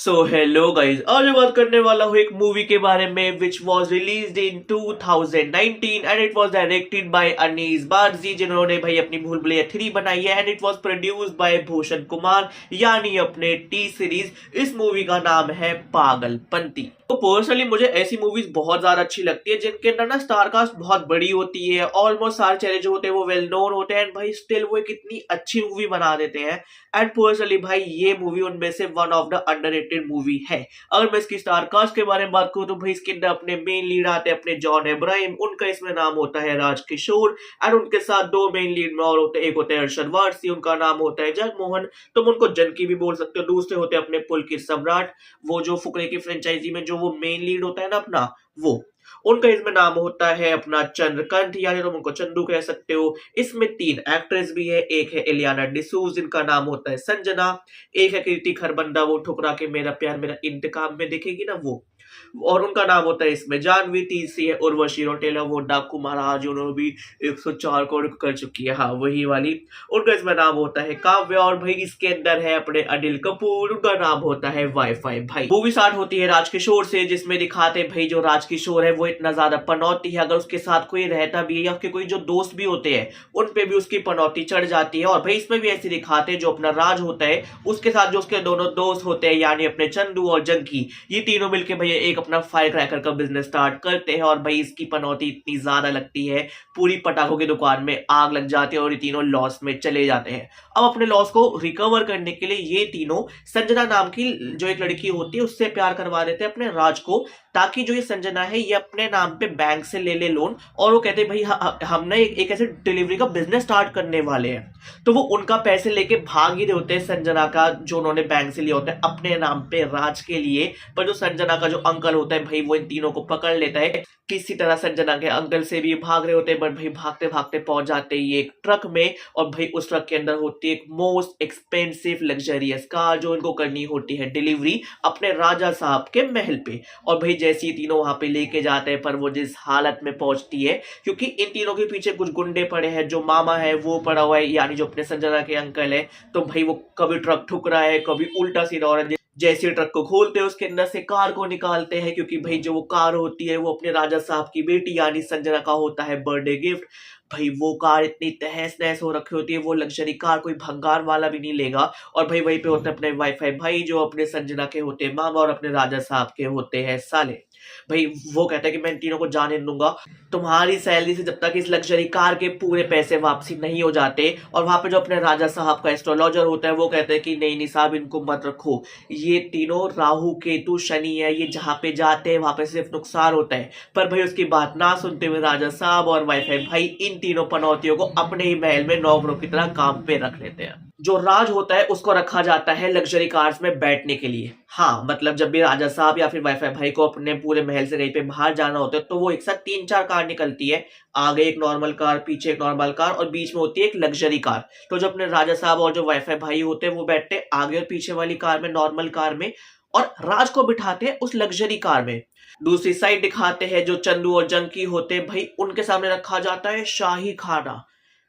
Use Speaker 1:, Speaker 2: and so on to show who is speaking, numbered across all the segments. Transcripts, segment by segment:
Speaker 1: So hello guys, आज मैं बात करने वाला हूँ एक मूवी के बारे में which was released in 2019 and it was directed by Anees बारजी, जिन्होंने भाई अपनी भूल भुलैया 3 बनाई है and it was produced by Bhushan Kumar यानी अपने टी सीरीज। इस मूवी का नाम है पागलपंती। तो पर्सनली मुझे ऐसी मूवीज बहुत ज्यादा अच्छी लगती है जिनके अंदर ना स्टार कास्ट बहुत बड़ी होती है, ऑलमोस्ट सारे चेहरे जो होते हैं वो वेल नोन होते हैं एंड भाई स्टिल वो एक इतनी अच्छी मूवी बना देते हैं। एंड पर्सनली भाई ये मूवी उनमें से one of the underrated movie है। अगर मैं इसकी स्टार कास्ट के बारे में बात करूं तो भाई इसके अंदर अपने मेन लीड आते हैं अपने जॉन इब्राहिम, उनका इसमें नाम होता है राज किशोर एंड उनके साथ दो मेन लीड में और होते हैं, एक होते हैं अरशद वारसी, उनका नाम होता है जगमोहन, तुम उनको जनकी भी बोल सकते हो। दूसरे होते हैं अपने पुलकित सम्राट, वो जो फुकरे की फ्रेंचाइजी में जो वो मेन लीड होता है ना अपना, वो उनका इसमें नाम होता है अपना चंद्रकांत, यानी तुम उनको चंदू कह सकते हो। इसमें 3 एक्ट्रेस भी है, एक है इलियाना डिसूज जिनका नाम होता है संजना, एक है कीर्ति खरबंदा वो ठुकरा के मेरा प्यार मेरा इंतकाम में दिखेगी ना वो, और उनका नाम होता है इसमें जानवी। तीसरी है उर्वशी रौटेला, वो डाकू महाराज, उन्होंने भी 104 करोड़ कर चुकी है, हाँ वही वाली, उनका इसमें नाम होता है काव्या। और भाई इसके अंदर है अपने अनिल कपूर, उनका नाम होता है वाईफाई। भाई मूवी स्टार्ट होती है राजकिशोर से, जिसमें दिखाते हैं भाई जो राजकिशोर है वो इतना ज्यादा पनौती है, अगर उसके साथ कोई रहता भी है या उसके कोई जो दोस्त भी होते हैं उन पे भी उसकी पनौती चढ़ जाती है। और भाई इसमें भी ऐसे दिखाते हैं जो अपना राज होता है उसके साथ जो उसके दोनों दोस्त होते हैं यानी अपने चंदू और जंकी, ये तीनों मिलकर भैया एक अपना फायर क्रैकर का बिजनेस स्टार्ट करते हैं। और भाई इसकी पनौती इतनी ज्यादा लगती है, पूरी पटाखों की दुकान में आग लग जाती है और ये तीनों लॉस में चले जाते हैं। अब अपने लॉस को रिकवर करने के लिए ये तीनों संजना नाम की जो एक लड़की होती है उससे प्यार करवा देते हैं अपने राज को, ताकि जो ये संजना है ये अपने नाम पे बैंक से ले ले लोन। और वो कहते हैं भाई हम ना एक ऐसे डिलीवरी का बिजनेस स्टार्ट करने वाले हैं, तो वो उनका पैसे लेके भाग ही रहे होते हैं संजना का जो उन्होंने बैंक से लिया होता है अपने नाम पे राज के लिए। पर जो संजना का जो अंकल होता है भाई वो इन तीनों को पकड़ लेता है, किसी तरह संजना के अंकल से भी भाग रहे होते हैं, बट भाई भागते भागते पहुंच जाते हैं ये एक ट्रक में। और भाई उस ट्रक के अंदर होती है एक मोस्ट एक्सपेंसिव लग्जरियस कार जो इनको करनी होती है डिलीवरी अपने राजा साहब के महल पे। और भाई जैसे ये तीनों वहां पे लेके जाते हैं, पर वो जिस हालत में पहुंचती है, क्योंकि इन तीनों के पीछे कुछ गुंडे पड़े हैं, जो मामा है वो पड़ा हुआ है यानी जो अपने संजना के अंकल है, तो भाई वो कभी ट्रक ठुक रहा है कभी उल्टा सीधा हो रहा है। जैसे ट्रक को खोलते हैं उसके अंदर से कार को निकालते हैं, क्योंकि भाई जो वो कार होती है वो अपने राजा साहब की बेटी यानी संजना का होता है बर्थडे गिफ्ट। भाई वो कार इतनी तहस नहस हो रखी होती है, वो लग्जरी कार कोई भंगार वाला भी नहीं लेगा। और भाई वहीं पे होते हैं अपने वाईफाई भाई जो अपने संजना के होते हैं मामा और अपने राजा साहब के होते हैं साले। भाई वो कहता है कि मैं इन तीनों को जाने नहीं दूंगा, तुम्हारी सैलरी से जब तक इस लग्जरी कार के पूरे पैसे वापसी नहीं हो जाते। और वहां पे जो अपने राजा साहब का एस्ट्रोलॉजर होता है वो कहते हैं कि नहीं नहीं साहब इनको मत रखो, ये तीनों राहु केतु शनि है, ये जहाँ पे जाते हैं वहां पे सिर्फ नुकसान होता है। पर भाई उसकी बात ना सुनते हुए राजा साहब और वाईफाई भाई इन तीनों पनौतियों को अपने ही महल में नौकरों की तरह काम पे रख लेते हैं। जो राज होता है उसको रखा जाता है लग्जरी कार्स में बैठने के लिए। हाँ मतलब जब भी राजा साहब या फिर वाईफाई भाई को अपने पूरे महल से कहीं पे बाहर जाना होता है तो वो एक साथ 3-4 कार निकलती है, आगे एक नॉर्मल कार, पीछे एक नॉर्मल कार और बीच में होती है एक लग्जरी कार। तो जो अपने राजा साहब और जो वाईफाई भाई होते हैं वो बैठते हैं आगे और पीछे वाली कार में, नॉर्मल कार में, और राज को बिठाते हैं उस लग्जरी कार में। दूसरी साइड दिखाते हैं जो चंदू और जंकी होते हैं भाई उनके सामने रखा जाता है शाही खाना।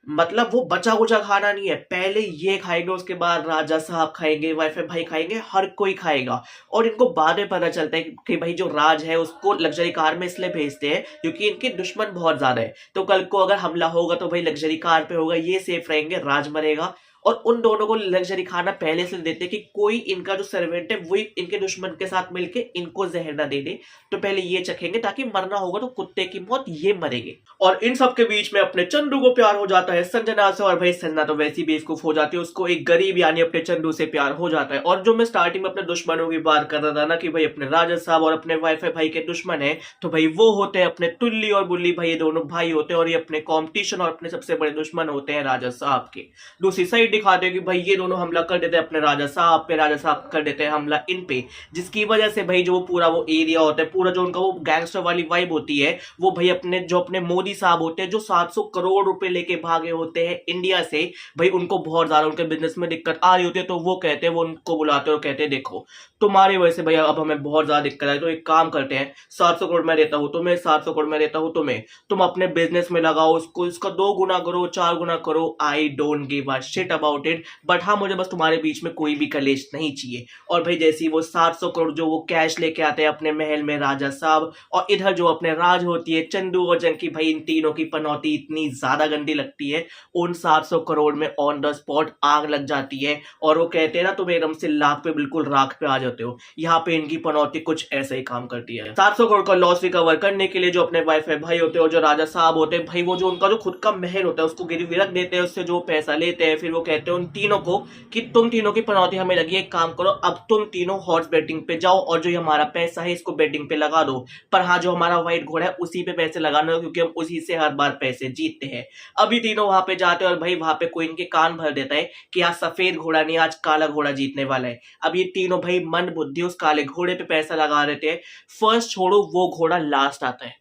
Speaker 1: मतलब वो बचा कुचा खाना नहीं है, पहले ये खाएंगे उसके बाद राजा साहब खाएंगे, वाईफाई भाई खाएंगे, हर कोई खाएगा। और इनको बाद में पता चलता है कि भाई जो राज है उसको लग्जरी कार में इसलिए भेजते हैं क्योंकि इनके दुश्मन बहुत ज्यादा है, तो कल को अगर हमला होगा तो भाई लग्जरी कार पे होगा, ये सेफ रहेंगे, राज मरेगा। और उन दोनों को लग्जरी खाना पहले से देते कि कोई इनका जो सर्वेंट है वही इनके दुश्मन के साथ मिलके इनको जहर ना दे दे, तो पहले ये चखेंगे ताकि मरना होगा तो कुत्ते की मौत ये मरेंगे। और इन सब के बीच में अपने चंदू को प्यार हो जाता है संजना से, और भाई संजना तो वैसी बेवकूफ हो जाती है, उसको एक गरीब यानी अपने चंदू से प्यार हो जाता है। और जो मैं स्टार्टिंग में अपने दुश्मनों की बात कर रहा था ना कि भाई अपने राजा साहब और अपने वाईफाई भाई के दुश्मन है, तो भाई वो होते हैं अपने टुल्ली और बुल्ली भाई, ये दोनों भाई होते हैं और ये अपने कॉम्पिटिशन और अपने सबसे बड़े दुश्मन होते हैं राजा साहब के। दूसरी साइड दिखाते हैं कि भाई ये दोनों हमला कर देते हैं अपने राजा साहब पे, राजा साहब कर देते हैं हमला इन पे, जिसकी वजह से भाई जो पूरा वो एरिया होता है, पूरा जो उनका वो गैंगस्टर वाली वाइब होती है, वो भाई अपने जो अपने मोदी साहब होते हैं जो 700 करोड़ रुपए लेके भागे होते हैं इंडिया से, भाई उनको बहुत ज्यादा उनके बिजनेस में दिक्कत आ रही होती है। तो वो कहते हैं, वो उनको बुलाते हैं और कहते हैं देखो तुम्हारी वजह से भैया अब हमें बहुत ज्यादा दिक्कत है, तो एक काम करते हैं 700 करोड़ मैं देता हूँ तुम्हें, 700 करोड़ मैं देता हूँ तुम्हें, तुम अपने बिजनेस में लगाओ उसको, इसका 2 गुना करो, 4 गुना करो, I don't give a shit about it, but हाँ मुझे बस तुम्हारे बीच में कोई भी कलेश नहीं चाहिए। और भाई जैसी वो 700 करोड़ जो वो कैश लेके आते हैं अपने महल में राजा साहब, और इधर जो अपने राज होती है चंदू और जंकी, भाई इन तीनों की पनौती इतनी ज्यादा गंदी लगती है। उन 700 करोड़ में ऑन द स्पॉट आग लग जाती है और वो कहते हैं ना तुम एकदम से लाख पे बिल्कुल राख पे आ जाते हो। यहाँ पे इनकी पनौती कुछ ऐसा ही काम करती है। 700 करोड़ का लॉस रिकवर करने के लिए जो अपने वाइफ भाई होते हैं और जो राजा साहब होते हैं, भाई वो जो उनका जो खुद का महल होता है उसको गिरवी रख देते हैं, उससे जो पैसा लेते हैं, फिर वो कहते हैं उन तीनों को कि तुम तीनों की पनौती हमें लगी, एक काम करो अब तुम तीनों हॉर्स बेटिंग पे जाओ और जो हमारा पैसा है इसको बेटिंग पे लगा दो, पर हाँ जो हमारा व्हाइट घोड़ा है उसी पे पैसे लगाना हो क्योंकि हम उसी से हर बार पैसे जीतते हैं। अभी तीनों वहां पे जाते हैं और भाई वहां पे कोई इनके कान भर देता है कि आज सफेद घोड़ा नहीं आज काला घोड़ा जीतने वाला है। अब ये तीनों भाई मन बुद्धि उस काले घोड़े पे पैसा लगा देते हैं। फर्स्ट छोड़ो वो घोड़ा लास्ट आता है।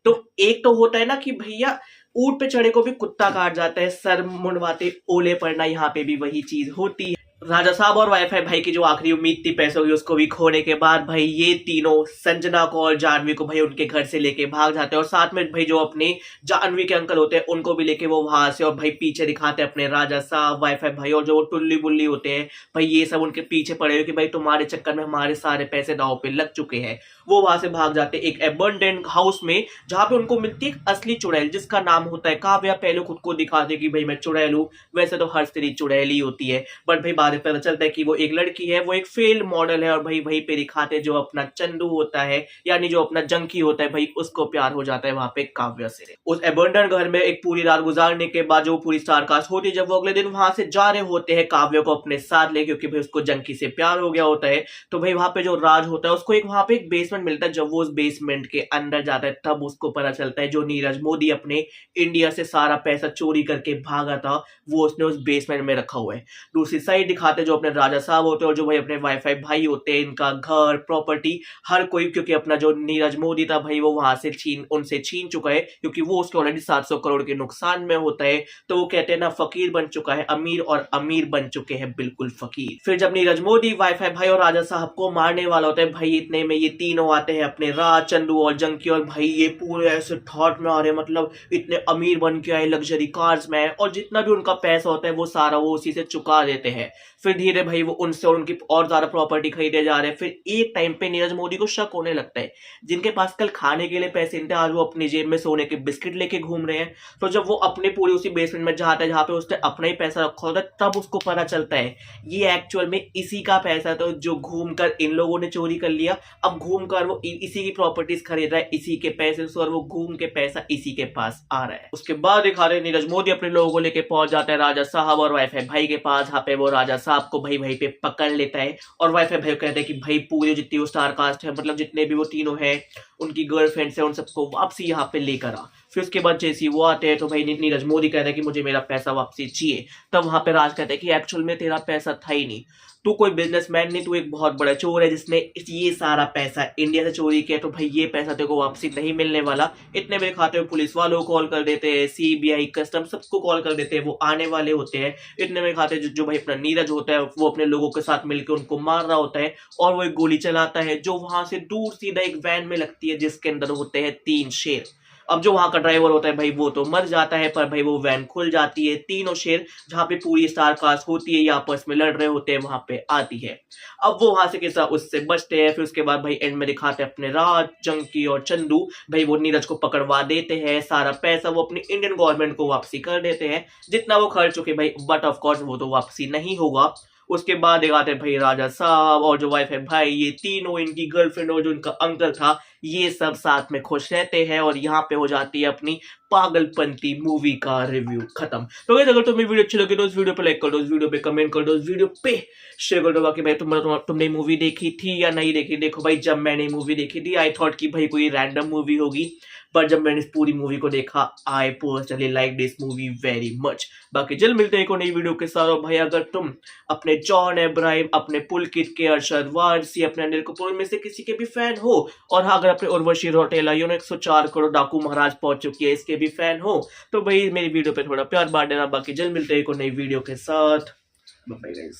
Speaker 1: तो एक तो होता है ना कि भैया ऊंट पे चढ़े को भी कुत्ता काट जाता है, सर मुंडवाते ओले पड़ना, यहाँ पे भी वही चीज होती है। राजा साहब और वाईफाई भाई की जो आखिरी उम्मीद थी पैसों की उसको भी खोने के बाद भाई ये तीनों संजना को और जानवी को भाई उनके घर से लेके भाग जाते हैं और साथ में भाई जो अपने जानवी के अंकल होते हैं उनको भी लेके वो वहां से, और भाई पीछे दिखाते हैं अपने राजा साहब वाईफाई भाई और जो टुल्ली बुल्ली होते हैं भाई ये सब उनके पीछे पड़े हुए कि भाई तुम्हारे चक्कर में हमारे सारे पैसे दांव पे लग चुके हैं। वो वहां से भाग जाते एक एबंडेंट हाउस में जहां पे उनको मिलती है असली चुड़ैल जिसका नाम होता है काव्या। पहले खुद को दिखाते कि भाई मैं चुड़ैल हूं, वैसे तो हर स्त्री चुड़ैल ही होती है, बट भाई बाद में पता चलता है कि वो एक लड़की है, वो एक फेल्ड मॉडल है। और भाई वहीं पे दिखाते जो अपना चंदू होता है यानी जो अपना जंकी होता है भाई उसको प्यार हो जाता है वहां पे काव्या से। उस एबंडेंट घर में एक पूरी रात गुजारने के बाद जो पूरी स्टार कास्ट होती है, जब वो अगले दिन वहां से जा रहे होते हैं काव्या को अपने साथ ले क्योंकि भाई उसको जंकी से प्यार हो गया होता है, तो भाई वहां पे जो राज होता है उसको एक वहां पे एक बेसमेंट मिलता है। जब वो उस बेसमेंट के अंदर जाता है तब उसको पता चलता है जो नीरज मोदी अपने इंडिया से सारा पैसा चोरी करके भागा था वो उसने उस बेसमेंट में रखा हुआ है। दूसरी साइड दिखाते जो अपने राजा साहब होते हैं और जो भाई अपने वाईफाई भाई होते हैं, इनका घर प्रॉपर्टी हर कोई, क्योंकि अपना जो नीरज मोदी था भाई वो वहां से उनसे छीन चुका है क्योंकि वो उसके ऑलरेडी 700 करोड़ के नुकसान में होता है। तो वो कहते हैं ना फकीर बन चुका है अमीर और अमीर बन चुके हैं बिल्कुल फकीर। फिर जब नीरज मोदी वाईफाई भाई और राजा साहब को मारने वाला होता है भाई इतने में ये तीनों आते हैं अपने राज चंदू और जंकी, और भाई ये पूरे ऐसे थॉट में आ रहे मतलब इतने अमीर बन के आए लग्जरी कार्स में, और जितना भी उनका पैसा होता है वो सारा वो उसी से चुका देते हैं। फिर धीरे भाई वो उनसे और उनकी और ज्यादा प्रॉपर्टी खरीदे जा रहे हैं। फिर एक टाइम पे नीरज मोदी को शक होने लगता है जिनके पास कल खाने के लिए पैसे थे आज वो अपनी जेब में सोने के बिस्किट लेके घूम रहे हैं। तो जब वो अपने पूरे उसी बेसमेंट में जाता है जहां पे उसने अपना ही पैसा रखा होता है तब उसको पता चलता है ये एक्चुअल में इसी का पैसा था जो घूमकर इन लोगों ने चोरी कर लिया। अब घूमकर वो इसी की प्रॉपर्टीज खरीद रहा है इसी के पैसे से, और वो घूम के पैसा इसी के पास आ रहा है। उसके बाद दिखा रहे नीरज मोदी अपने लोगों को लेके पहुंच जाता है राजा साहब और वाईफाई भाई के पास, जहाँ पे वो राजा साहब को भाई वहीं पे पकड़ लेता है और वाईफाई भाई कहते हैं कि भाई पूरे जितनी वो स्टार कास्ट है मतलब जितने भी वो तीनों हैं उनकी गर्लफ्रेंड्स है उन सबको वापसी यहाँ पे लेकर आ। फिर उसके बाद जैसे वो आते हैं तो भाई नीरज मोदी कहते हैं कि मुझे मेरा पैसा वापसी चाहिए। तब वहां पे राज कहते हैं कि एक्चुअल में तेरा पैसा था ही नहीं, तू कोई बिजनेसमैन नहीं, तू एक बहुत बड़ा चोर है जिसने ये सारा पैसा इंडिया से चोरी किया, तो भाई ये पैसा तेरे को वापसी नहीं मिलने वाला। इतने में खाते हुए पुलिस वालों को कॉल कर देते हैं, सीबीआई कस्टम सबको कॉल कर देते हैं, वो आने वाले होते हैं। इतने में खाते जो भाई अपना नीरज होता है वो अपने लोगों के साथ मिलकर उनको मार रहा होता है और वो एक गोली चलाता है जो वहां से दूर सीधा एक वैन में लगती है जिसके अंदर होते हैं 3 शेर। अब जो वहां का ड्राइवर होता है भाई वो तो मर जाता है, पर भाई वो वैन खुल जाती है, तीनों शेर जहां पे पूरी स्टार कास्ट होती है ये आपस में लड़ रहे होते हैं वहां पे आती है। अब वो वहां से किसा उससे बचते हैं। फिर उसके बाद भाई एंड में दिखाते हैं अपने राज जंकी और चंदू भाई वो नीरज को पकड़वा देते हैं, सारा पैसा वो अपनी इंडियन गवर्नमेंट को वापसी कर देते हैं जितना वो खर्च चुके भाई, बट ऑफ कोर्स वो तो वापसी नहीं होगा। उसके बाद दिखाते भाई राजा साहब और जो वाइफ है भाई ये तीनों इनकी गर्लफ्रेंड और जो इनका अंकल था ये सब साथ में खुश रहते हैं और यहाँ पे हो जाती है अपनी पागलपंती मूवी का रिव्यू खत्म। तो गाइस अगर तुम्हें वीडियो अच्छी लगी तो इस वीडियो पे लाइक कर दो, इस वीडियो पे कमेंट कर दो, इस वीडियो पे शेयर कर दो। बाकी भाई तुमने मूवी देखी थी या नहीं देखी? देखो भाई जब मैंने मूवी देखी थी आई थॉट कि भाई कोई रैंडम मूवी होगी, पर जब मैंने इस पूरी मूवी को देखा I personally like this movie very much. बाकी जल्द मिलते हैं एक नई वीडियो के साथ। और भाई अगर तुम अपने जॉन इब्राहिम, अपने पुलकित के, अरशद वारसी, अपने अनिल कपूर में से किसी के भी फैन हो, और अगर अपने उर्वशी रौटेला 104 करोड़ डाकू महाराज पहुंच चुकी है इसके भी फैन हो, तो भाई मेरी वीडियो पे थोड़ा प्यार बांट देना। बाकी जल्द मिलते हैं एक नई वीडियो के साथ। Bye guys.